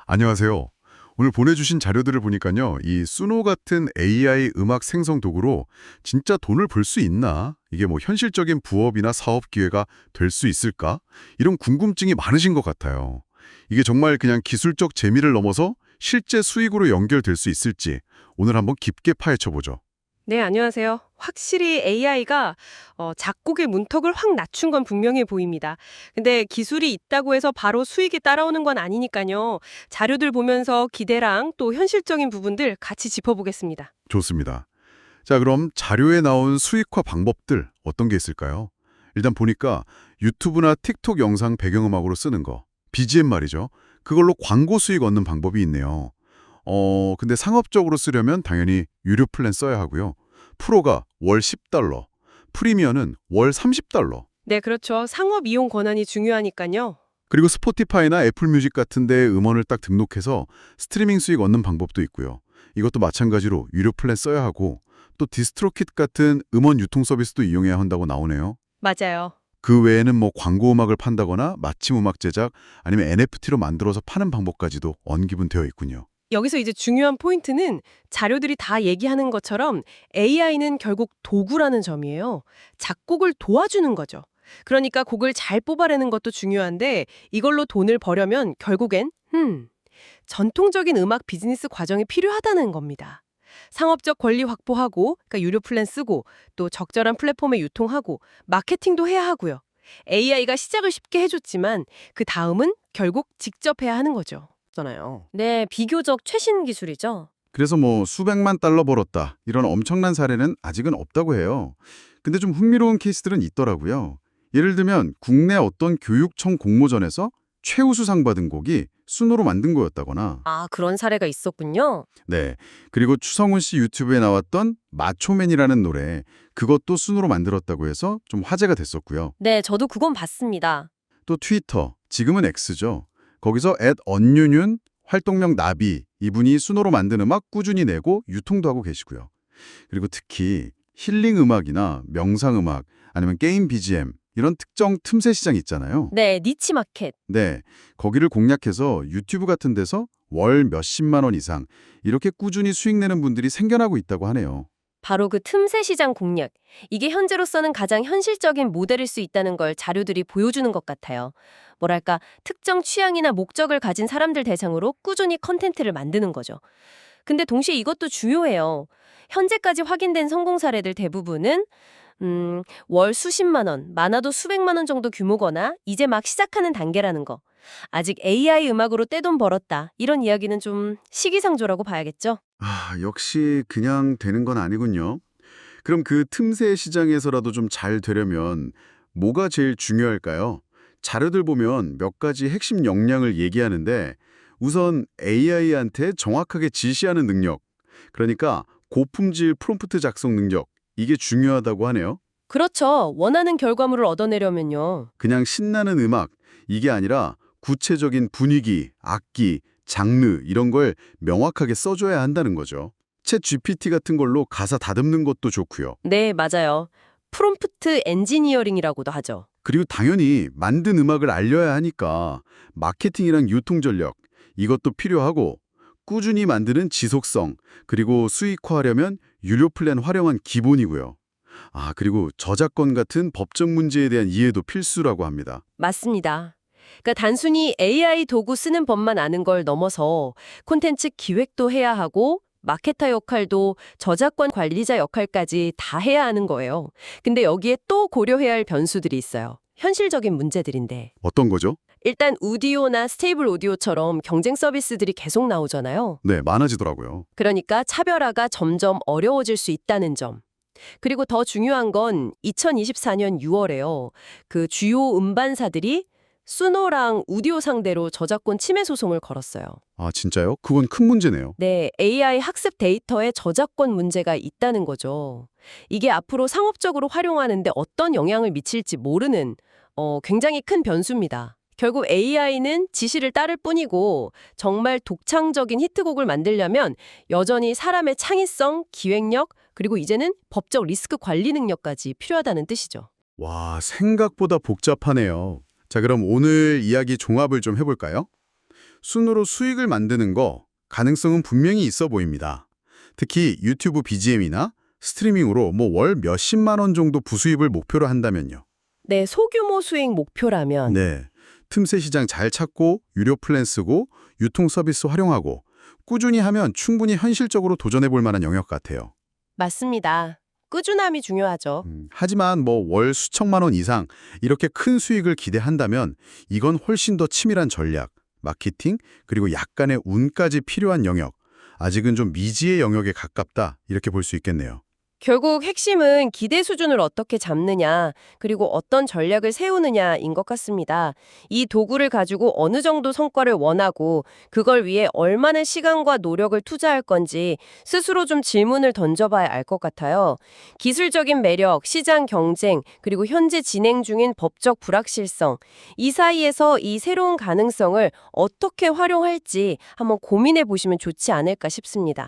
안녕하세요. 오늘 보내주신 자료들을 보니까요. 이 수노 같은 AI 음악 생성 도구로 진짜 돈을 벌 수 있나? 이게 뭐 현실적인 부업이나 사업 기회가 될 수 있을까? 이런 궁금증이 많으신 것 같아요. 이게 정말 그냥 기술적 재미를 넘어서 실제 수익으로 연결될 수 있을지 오늘 한번 깊게 파헤쳐보죠. 네, 안녕하세요. 확실히 AI가 작곡의 문턱을 확 낮춘 건 분명해 보입니다. 근데 기술이 있다고 해서 바로 수익이 따라오는 건 아니니까요. 자료들 보면서 기대랑 또 현실적인 부분들 같이 짚어보겠습니다. 좋습니다. 자, 그럼 자료에 나온 수익화 방법들 어떤 게 있을까요? 일단 보니까 유튜브나 틱톡 영상 배경음악으로 쓰는 거, BGM 말이죠. 그걸로 광고 수익 얻는 방법이 있네요. 근데 상업적으로 쓰려면 당연히 유료 플랜 써야 하고요. 프로가 월 10달러, 프리미어는 월 30달러. 네, 그렇죠. 상업 이용 권한이 중요하니까요. 그리고 스포티파이나 애플 뮤직 같은 데 음원을 딱 등록해서 스트리밍 수익 얻는 방법도 있고요. 이것도 마찬가지로 유료 플랜 써야 하고 또 디스트로킷 같은 음원 유통 서비스도 이용해야 한다고 나오네요. 맞아요. 그 외에는 뭐 광고 음악을 판다거나 맞춤 음악 제작 아니면 NFT로 만들어서 파는 방법까지도 언급은 되어 있군요. 여기서 이제 중요한 포인트는 자료들이 다 얘기하는 것처럼 AI는 결국 도구라는 점이에요. 작곡을 도와주는 거죠. 그러니까 곡을 잘 뽑아내는 것도 중요한데 이걸로 돈을 벌려면 결국엔 전통적인 음악 비즈니스 과정이 필요하다는 겁니다. 상업적 권리 확보하고, 그러니까 유료 플랜 쓰고, 또 적절한 플랫폼에 유통하고, 마케팅도 해야 하고요. AI가 시작을 쉽게 해줬지만 그 다음은 결국 직접 해야 하는 거죠. 잖아요. 네, 비교적 최신 기술이죠. 그래서 뭐 수백만 달러 벌었다 이런 엄청난 사례는 아직은 없다고 해요. 근데 좀 흥미로운 케이스들은 있더라고요. 예를 들면 국내 어떤 교육청 공모전에서 최우수상 받은 곡이 순으로 만든 거였다거나 아, 그런 사례가 있었군요. 네. 그리고 추성훈 씨 유튜브에 나왔던 마초맨이라는 노래 그것도 순으로 만들었다고 해서 좀 화제가 됐었고요. 네, 저도 그건 봤습니다. 또 트위터, 지금은 X죠. 거기서 언윤윤, 활동명 나비 이분이 순으로 만든 음악 꾸준히 내고 유통도 하고 계시고요. 그리고 특히 힐링 음악이나 명상 음악 아니면 게임 BGM 이런 특정 틈새 시장 있잖아요. 네, 니치 마켓. 네, 거기를 공략해서 유튜브 같은 데서 월 몇십만 원 이상 이렇게 꾸준히 수익 내는 분들이 생겨나고 있다고 하네요. 바로 그 틈새 시장 공략. 이게 현재로서는 가장 현실적인 모델일 수 있다는 걸 자료들이 보여주는 것 같아요. 뭐랄까, 특정 취향이나 목적을 가진 사람들 대상으로 꾸준히 컨텐츠를 만드는 거죠. 근데 동시에 이것도 중요해요. 현재까지 확인된 성공 사례들 대부분은 월 수십만 원, 많아도 수백만 원 정도 규모거나 이제 막 시작하는 단계라는 거. 아직 AI 음악으로 떼돈 벌었다. 이런 이야기는 좀 시기상조라고 봐야겠죠? 역시 그냥 되는 건 아니군요. 그럼 그 틈새 시장에서라도 좀 잘 되려면 뭐가 제일 중요할까요? 자료들 보면 몇 가지 핵심 역량을 얘기하는데 우선 AI한테 정확하게 지시하는 능력, 그러니까 고품질 프롬프트 작성 능력, 이게 중요하다고 하네요. 그렇죠. 원하는 결과물을 얻어내려면요. 그냥 신나는 음악, 이게 아니라 구체적인 분위기, 악기, 장르 이런 걸 명확하게 써줘야 한다는 거죠. 챗 GPT 같은 걸로 가사 다듬는 것도 좋고요. 네, 맞아요. 프롬프트 엔지니어링이라고도 하죠. 그리고 당연히 만든 음악을 알려야 하니까 마케팅이랑 유통 전략 이것도 필요하고 꾸준히 만드는 지속성 그리고 수익화하려면 유료 플랜 활용한 기본이고요. 그리고 저작권 같은 법적 문제에 대한 이해도 필수라고 합니다. 맞습니다. 그러니까 단순히 AI 도구 쓰는 법만 아는 걸 넘어서 콘텐츠 기획도 해야 하고 마케터 역할도 저작권 관리자 역할까지 다 해야 하는 거예요. 근데 여기에 또 고려해야 할 변수들이 있어요. 현실적인 문제들인데. 어떤 거죠? 일단 우디오나 스테이블 오디오처럼 경쟁 서비스들이 계속 나오잖아요. 네, 많아지더라고요. 그러니까 차별화가 점점 어려워질 수 있다는 점. 그리고 더 중요한 건 2024년 6월에요. 그 주요 음반사들이 수노랑 우디오 상대로 저작권 침해 소송을 걸었어요. 진짜요? 그건 큰 문제네요. 네, AI 학습 데이터에 저작권 문제가 있다는 거죠. 이게 앞으로 상업적으로 활용하는데 어떤 영향을 미칠지 모르는 굉장히 큰 변수입니다. 결국 AI는 지시를 따를 뿐이고 정말 독창적인 히트곡을 만들려면 여전히 사람의 창의성, 기획력, 그리고 이제는 법적 리스크 관리 능력까지 필요하다는 뜻이죠. 와, 생각보다 복잡하네요. 자, 그럼 오늘 이야기 종합을 좀 해볼까요? 순으로 수익을 만드는 거 가능성은 분명히 있어 보입니다. 특히 유튜브 BGM이나 스트리밍으로 월 몇십만 원 정도 부수입을 목표로 한다면요. 네, 소규모 수익 목표라면 네, 틈새 시장 잘 찾고 유료 플랜 쓰고 유통 서비스 활용하고 꾸준히 하면 충분히 현실적으로 도전해 볼 만한 영역 같아요. 맞습니다. 꾸준함이 중요하죠. 하지만 월 수천만 원 이상 이렇게 큰 수익을 기대한다면 이건 훨씬 더 치밀한 전략, 마케팅, 그리고 약간의 운까지 필요한 영역, 아직은 좀 미지의 영역에 가깝다 이렇게 볼 수 있겠네요. 결국 핵심은 기대 수준을 어떻게 잡느냐, 그리고 어떤 전략을 세우느냐인 것 같습니다. 이 도구를 가지고 어느 정도 성과를 원하고 그걸 위해 얼마나 시간과 노력을 투자할 건지 스스로 좀 질문을 던져봐야 알 것 같아요. 기술적인 매력, 시장 경쟁, 그리고 현재 진행 중인 법적 불확실성, 이 사이에서 이 새로운 가능성을 어떻게 활용할지 한번 고민해 보시면 좋지 않을까 싶습니다.